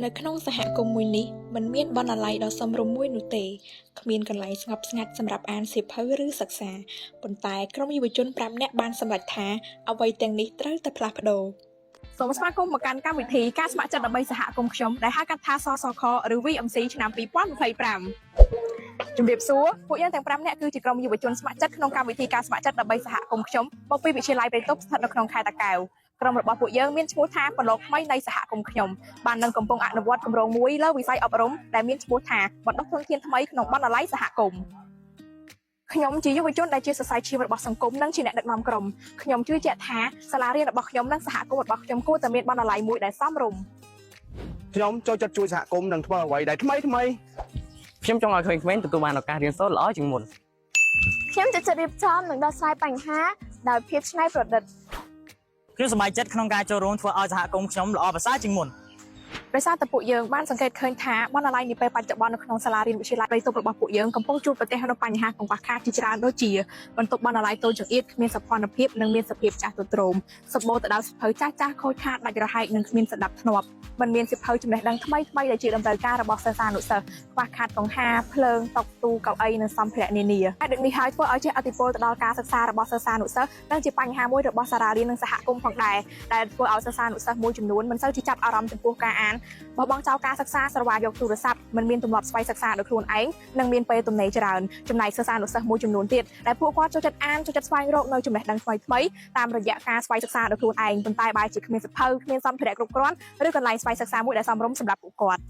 នៅក្នុងសហគមន៍មួយនេះមិនមានបណ្ណាល័យដ៏សមរម្យមួយនោះទេគ្មានកន្លែងស្ងប់ស្ងាត់សម្រាប់អានសៀវភៅឬសិក្សាប៉ុន្តែក្រុមយុវជន5នាក់បានសម្រេចថាអ្វីទាំងនេះត្រូវតែផ្លាស់ប្ដូរសូមស្វាគមន៍មកកាន់កម្មវិធីការស្ម័គ្រចិត្តដើម្បីសហគមន៍ខ្ញុំដែលហៅកាត់ថាសសខឬ VMC ឆ្នាំ2025ជំរាបសួរពួកយើងទាំង5នាក់គឺជាក្រុមយុវជនស្ម័គ្រចិត្តក្នុងកម្មវិធីការស្ម័គ្រចិត្តដើម្បីសហគមន៍ខ្ញុំមកពីវិទ្យាល័យព្រៃតប់ស្ថិតនៅក្នុងខេត្តតាកែវក្រុមរបស់ពួកយើងមានឈ្មោះថាប្រឡូកថ្មីនៃសហគមន៍ខ្ញុំបាននឹងកំពុងអនុវត្តគម្រោងមួយលើវិស័យអប់រំដែលមានឈ្មោះថាបណ្ដុះធនធានថ្មីក្នុងបណ្ណាល័យសហគមន៍ខ្ញុំជាយុវជនដែលជាសរសៃឈាមរបស់សង្គមនិងជាអ្នកដឹកនាំក្រុមខ្ញុំជឿជាក់ថាសាលារៀនរបស់ខ្ញុំនិងសហគមន៍របស់ខ្ញុំគួរតែមានបណ្ណាល័យមួយដែលសមរម្យខ្ញុំចូលចិត្តជួយសហគមន៍និងធ្វើអ្វីដែលថ្មីខ្ញុំចង់ឲ្យក្មេងៗទទួលបានឱកាសរៀនសូត្រល្អជាងមុនខ្ញុំចូលចិត្តរៀបចំនិងដោះស្រាយបញ្ហាដោយភាពច្នៃប្រឌិតខ្ញុំសប្បាយចិត្តក្នុងការចូលរួមធ្វើឲ្យសហគមន៍ខ្ញុំល្អប្រសើរជាងមុនដោយសារតែពួកយើងបានសង្កេតឃើញថាបណ្ណាល័យនាពេលបច្ចុប្បន្ននៅក្នុងសាលារៀនវិទ្យាល័យព្រៃតប់របស់ពួកយើងកំពុងជួបប្រទះនូវបញ្ហាកង្វះខាតជាច្រើនដូចជាបន្ទប់បណ្ណាល័យតូចចង្អៀតគ្មានសោភ័ណភាពនិងមានសភាពចាស់ទ្រុឌទ្រោមសម្បូរទៅដោយសៀវភៅចាស់ៗខូចខាតដាច់រហែកនិងគ្មានសណ្ដាប់ធ្នាប់មិនមានសៀវភៅចំណេះដឹងថ្មីៗដែលជាតម្រូវការរបស់សិស្សានុសិស្សខ្វះខាតកង្ហាភ្លើងតុទូកៅអីនិងសម្ភារៈនានាហើយដូចនេះហើយធ្វើឲ្យជះឥទ្ធិពលទៅដល់ការសិក្សារបស់សិស្សានុសិស្សនិងជាបញ្ហាមួយរបស់សាលារៀននិងសហគមន៍ផងដែរដែលធ្វើឲ្យសិស្សានុសិស្សមួយចំនួនមិនសូវជាចាប់អារម្មណ៍ចំពោះការអានបោះបង់ចោលការសិក្សាស្រវាយកទូរស័ព្ទមិនមានទម្លាប់ស្វ័យសិក្សាដោយខ្លួនឯងនិងមានពេលទំនេរច្រើនចំណែកសិស្សានុសិស្សមួយចំនួនទៀតដែលពួកគាត់ចូលចិត្តអានចូលចិត្តស្វែងរកនៅចំណេះដឹងថ្មីៗតាមរយៈការស្វ័យសិក្សាដោយខ្លួនឯងប៉ុន្តែបែរជាគ្មានសៀវភៅគ្មានសម្ភារៈគ្រប់គ្រាន់ឬកន្លែងស្វ័យសិក្សាមួយដែលសមរម្យសម្រាប់ពួកគាត់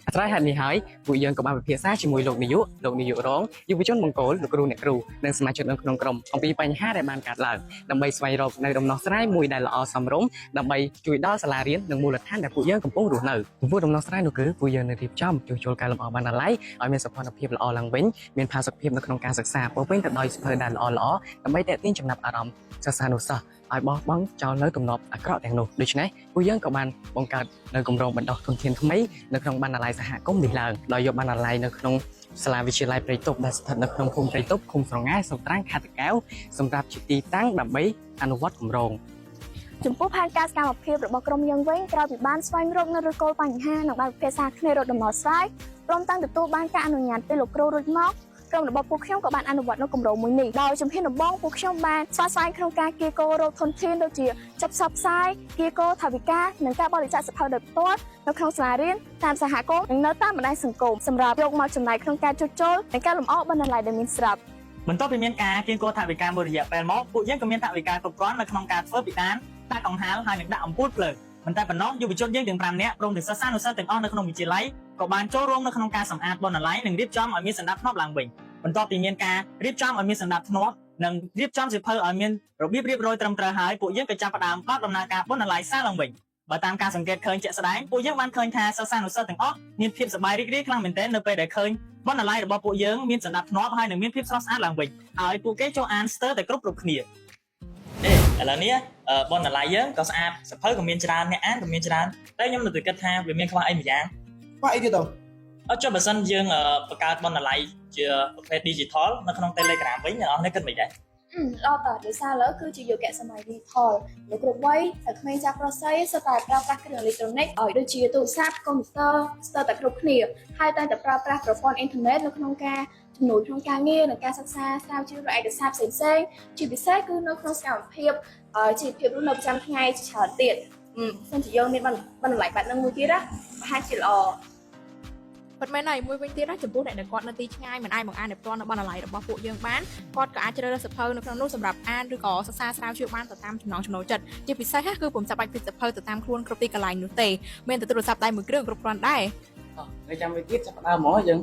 អាស្រ័យហេតុនេះហើយពួកយើងក៏បានពិភាក្សាជាមួយលោកនាយករងយុវជនបង្គោលលោកគ្រូអ្នកគ្រូនិងសមាជិកនៅក្នុងក្រុមអំពីបញ្ហាដែលបានកើតឡើងដើម្បីស្វែងរកនៅដំណោះស្រាយមួយដែលល្អសមរម្យដើម្បីជួយដល់សាលារៀននិងមូលដ្ឋានដែលពួកយើងកំពុងរស់នៅចំពោះដំណោះស្រាយនោះគឺពួកយើងនឹងរៀបចំជួសជុលកែលម្អបណ្ណាល័យឲ្យមានសោភ័ណភាពល្អឡើងវិញមានផាសុកភាពនៅក្នុងការសិក្សាពោរពេញទៅដោយសៀវភៅដែលល្អដើម្បីទាក់ទាញចំណាប់អារម្មណ៍សិស្សានុសិស្សឲ្យបោះបង់ចោលនៅទំនាប់អាក្រក់ទាំងនោះដូច្នេះពួកយើងក៏បានបង្កើតនៅគម្រោងបណ្ដុះធនធានថ្មីនៅក្នុងបណ្ណាល័យសហគមន៍នេះឡើងដោយយកបណ្ណាល័យនៅក្នុងសាលាវិទ្យាល័យព្រៃតប់ដែលស្ថិតនៅក្នុងភូមិព្រៃតប់ឃុំស្រងាស្រុកត្រាំងខេត្តតាកែវសម្រាប់ជាទីតាំងដើម្បីអនុវត្តគម្រោងចំពោះផែនការសកម្មភាពរបស់ក្រុមយើងវិញក្រោយពីបានស្វែងរកនៅឫសគល់បញ្ហានិងបានពិភាក្សាគ្នារកដំណោះស្រាយព្រមទាំងទទួលបានការអនុញ្ញាតពីលោកគ្រូរួចមកក្រុមរបស់ពួកខ្ញុំក៏បានអនុវត្តនៅគម្រោងមួយនេះដោយជំហានដំបូងពួកខ្ញុំបានស្វាស្វែងក្នុងការគៀកោរកធនធានដូចជាចាប់ផ្សព្វផ្សាយគៀកោថវិកានិងការបរិច្ចាគសៀវភៅដោយផ្ទាល់នៅក្នុងសាលារៀនតាមសហគមន៍និងនៅតាមបណ្ដាញសង្គមសម្រាប់យកមកចំណាយក្នុងការជួសជុលនិងការលម្អបណ្ណាល័យដែលមានស្រាប់បន្ទាប់ពីមានការគៀងគរថវិកាមួយរយៈពេលមកពួកយើងក៏មានថវិកាគ្រប់គ្រាន់នៅក្នុងការធ្វើពិដានដាក់កង្ហារហើយនឹងដាក់អំពូលភ្លើងមិនតែប៉ុណ្ណោះយុវជនយើងទាំង5នាក់ព្រមទាំងសិស្សានុសិស្សទាំងអស់នៅក្នុងវិទ្យាល័យក៏បានចូលរួមនៅក្នុងការសម្អាតបណ្ណាល័យនិងរៀបចំឲ្យមានសណ្ដាប់ធ្នាប់ឡើងវិញបន្ទាប់ពីមានការរៀបចំឲ្យមានសណ្ដាប់ធ្នាប់និងរៀបចំសៀវភៅឲ្យមានរបៀបរៀបរយត្រឹមត្រូវហើយពួកយើងក៏ចាប់ផ្ដើមបើកដំណើរការបណ្ណាល័យសារឡើងវិញបើតាមការសង្កេតឃើញជាក់ស្ដែងពួកយើងបានឃើញថាសិស្សានុសិស្សទាំងអស់មានភាពសប្បាយរីករាយខ្លាំងមែនទែននៅពេលដែលឃើញបណ្ណាល័យរបស់ពួកយើងមានសណ្ដាប់ធ្នាប់ហើយនឹងមានភាពស្រស់ស្អាតឡើងវិញហើយពួកគេចូលអានស្ទើរតែគ្រប់គ្នាឥឡូវនេះបណ្ណាល័យយើងក៏ស្អាតសៀវភៅក៏មានច្រើនអ្នកអានក៏មានច្រើនតែខ្ញុំនៅតែគិតថាវាមានខ្វះអីម្យ៉ាងខ្វះអីទៀតទៅចុះបើសិនយើងបង្កើតបណ្ណាល័យជាប្រភេទ digital នៅក្នុង Telegram វិញអ្នកនរនេះគិតមិនដែរល្អតើដោយសារលើគឺជាយុគសម័យ digital លោកគ្រប់វ័យតែក្មេងចាស់ប្រុសស្រីសុទ្ធតែប្រើប្រាស់គ្រឿងអេឡិចត្រូនិកឲ្យដូចជាទូរស័ព្ទកុំព្យូទ័រស្ទើរតែគ្រប់គ្នាហើយតែប្រើប្រាស់ប្រព័ន្ធអ៊ីនធឺណិតនៅក្នុងការជំនួយក្នុងការងារនិងការសិក្សាស្រាវជ្រាវឯកសារផ្សេងៗជាពិសេសគឺនៅក្នុងសកម្មភាពជីវភាពរស់នៅប្រចាំថ្ងៃជាច្រើនទៀតសិនជាយើងមានបណ្ណាល័យបែបហ្នឹងមួយទៀតណាប្រហែលជាល្អប៉ុន្តែមួយវិញទៀតចំពោះអ្នកដែលគាត់នៅទីឆ្ងាយមិនអាចមកអានដោយផ្ទាល់នៅបណ្ណាល័យរបស់ពួកយើងបានគាត់ក៏អាចជ្រើសរើសសៀវភៅនៅក្នុងនោះសម្រាប់អានឬក៏សិក្សាស្រាវជ្រាវបានទៅតាមចំណង់ចំណូលចិត្តជាពិសេសគឺពុំចាំបាច់ពីសៀវភៅទៅតាមខ្លួនគ្រប់ទីកន្លែងនោះទេមានតែទូរស័ព្ទដៃមួយគ្រឿងគ្រប់គ្រាន់ដែរហើយចាំវាទៀតចាប់ដើមហ្មងយើ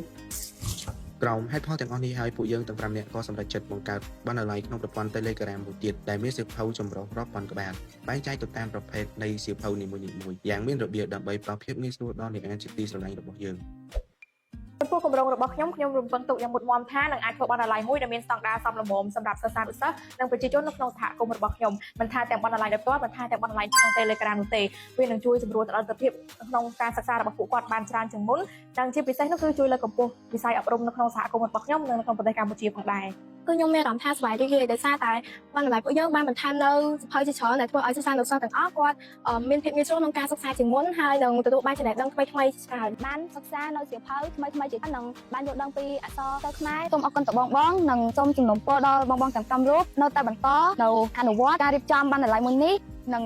ងក្រោមហេតុផលទាំងអស់នេះហើយពួកយើងទាំង5នាក់ក៏សម្រេចចិត្តបង្កើតបណ្ណាល័យក្នុងប្រព័ន្ធ Telegram មួយទៀតដែលមានសៀវភៅចម្រុះរាប់ពាន់ក្បាលបែងចែកទៅតាមប្រភេទនៃសៀវភៅនីមួយៗយ៉ាងមានរបៀបដើម្បីផ្ដល់ភាពងាយស្រួលដល់អ្នកអានជាទីស្រឡាញ់របស់យើងចំពោះគម្រោងរបស់ខ្ញុំរំពឹងទុកយ៉ាងមុតមាំថានឹងអាចធ្វើបណ្ណាល័យមួយដែលមានស្តង់ដារសមល្មមសម្រាប់សិស្សានុសិស្សនិងប្រជាជននៅក្នុងសហគមន៍របស់ខ្ញុំមិនថាទាំងបណ្ណាល័យដោយផ្ទាល់មិនថាទាំងបណ្ណាល័យក្នុង Telegram នោះទេវានឹងជួយសម្រួលដល់លទ្ធភាពក្នុងការសិក្សារបស់ពួកគាត់បានច្រើនជាងមុននិងជាពិសេសនោះគឺជួយលើកកម្ពស់វិស័យអប់រំនៅក្នុងសហគមន៍របស់ខ្ញុំនិងនៅក្នុងប្រទេសកម្ពុជាផងដែរ គឺខ្ញុំមានអារម្មណ៍ថាសប្បាយរីករាយដោយសារតែបណ្ណាល័យពួកយើងបានបន្ថែមនៅសភៅជាច្រើនដែលធ្វើឲ្យសិស្សានុសិស្សទាំងអស់គាត់មានភាពងាយស្រួលក្នុងការសិក្សាជាងមុនហើយនឹងទទួលបានចំណេះដឹងថ្មីៗច្រើនបានសិក្សានៅសៀវភៅថ្មីៗជាច្រើននិងបានយល់ដឹងពីអក្សរសិល្ប៍ខ្មែរសូមអរគុណទៅបងនិងសូមជំនុំពរដល់បងទាំង5រូបនៅតែបន្តនៅអនុវត្តការរៀបចំបណ្ណាល័យមួយនេះនិង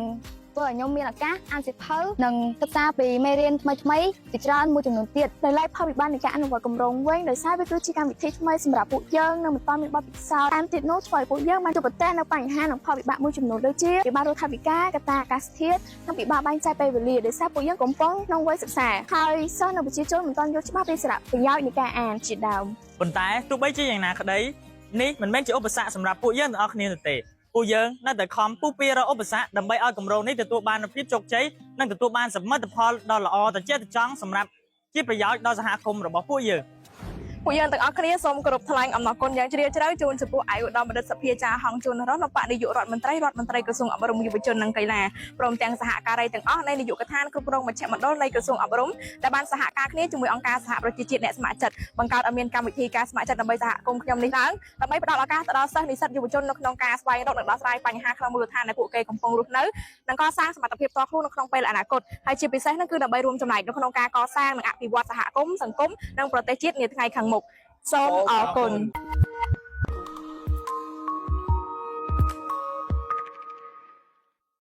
ធ្វើឲ្យខ្ញុំមានឱកាសអានសៀវភៅនិងសិក្សាពីមេរៀនថ្មីៗជាច្រើនមួយចំនួនទៀតដោយឡែកផលវិបាកនៃការអនុវត្តគម្រោងវិញដោយសារវាគឺជាកម្មវិធីថ្មីសម្រាប់ពួកយើងនិងមិនទាន់មានបទពិសោធន៍តាមទៀតនោះធ្វើឲ្យពួកយើងបានជួបប្រទះនៅបញ្ហានិងផលវិបាកមួយចំនួនដូចជាវិបាករដ្ឋាភិបាលកត្តាអាកាសធាតុនិងវិបាកបែងចែកពេលវេលាដោយសារពួកយើងកំពុងក្នុងវ័យសិក្សាហើយសិស្សនិងប្រជាជនមិនទាន់យល់ច្បាស់ពីសារៈប្រយោជន៍នៃការអានជាដើម ប៉ុន្តែទោះបីជាយ៉ាងណាក្តីនេះមិនមែនជាឧបសគ្គសម្រាប់ពួកយើងទាំងអស់គ្នានោះទេពួកយើងនៅតែខំពុះពៀរឧបសគ្គដើម្បីឲ្យគម្រោងនេះទទួលបានភាពជោគជ័យនិងទទួលបានសមិទ្ធផលដ៏ល្អត្រជាក់ត្រចង់សម្រាប់ជាប្រយោជន៍ដល់សហគមន៍របស់ពួកយើង ពួកយើងទាំងអស់គ្នាសូមគោរពថ្លែងអំណរគុណយ៉ាងជ្រាលជ្រៅជូនចំពោះឯកឧត្តមបណ្ឌិតសភាចារហងជួនរតនបនាយករដ្ឋមន្ត្រីក្រសួងអប់រំយុវជននិងកីឡាព្រមទាំងសហការីទាំងអស់នៃនាយកដ្ឋានគ្រប់គ្រងមជ្ឈមណ្ឌលនៃក្រសួងអប់រំដែលបានសហការគ្នាជាមួយអង្គការសហប្រជាជាតិអ្នកស្ម័គ្រចិត្តបង្កើតឲ្យមានកម្មវិធីការស្ម័គ្រចិត្តដើម្បីសហគមន៍ខ្ញុំនេះឡើងដើម្បីផ្ដល់ឱកាសទៅដល់សិស្សនិស្សិតយុវជននៅក្នុងការស្វែងរកនិងដោះស្រាយបញ្ហាក្នុងមូលដ្ឋានដែលពួកគេកំពុងរស់នៅនិងកសាងសមត្ថភាពផ្ទាល់ខ្លួននៅក្នុងពេលអនាគតហើយជាពិសេសនោះគឺដើម្បីរួមចំណែកនៅក្នុងការកសាងនិងអភិវឌ្ឍសហគមន៍សង្គមនិងប្រទេសជាតិនាថ្ងៃខាងមុខសូមអរគុណ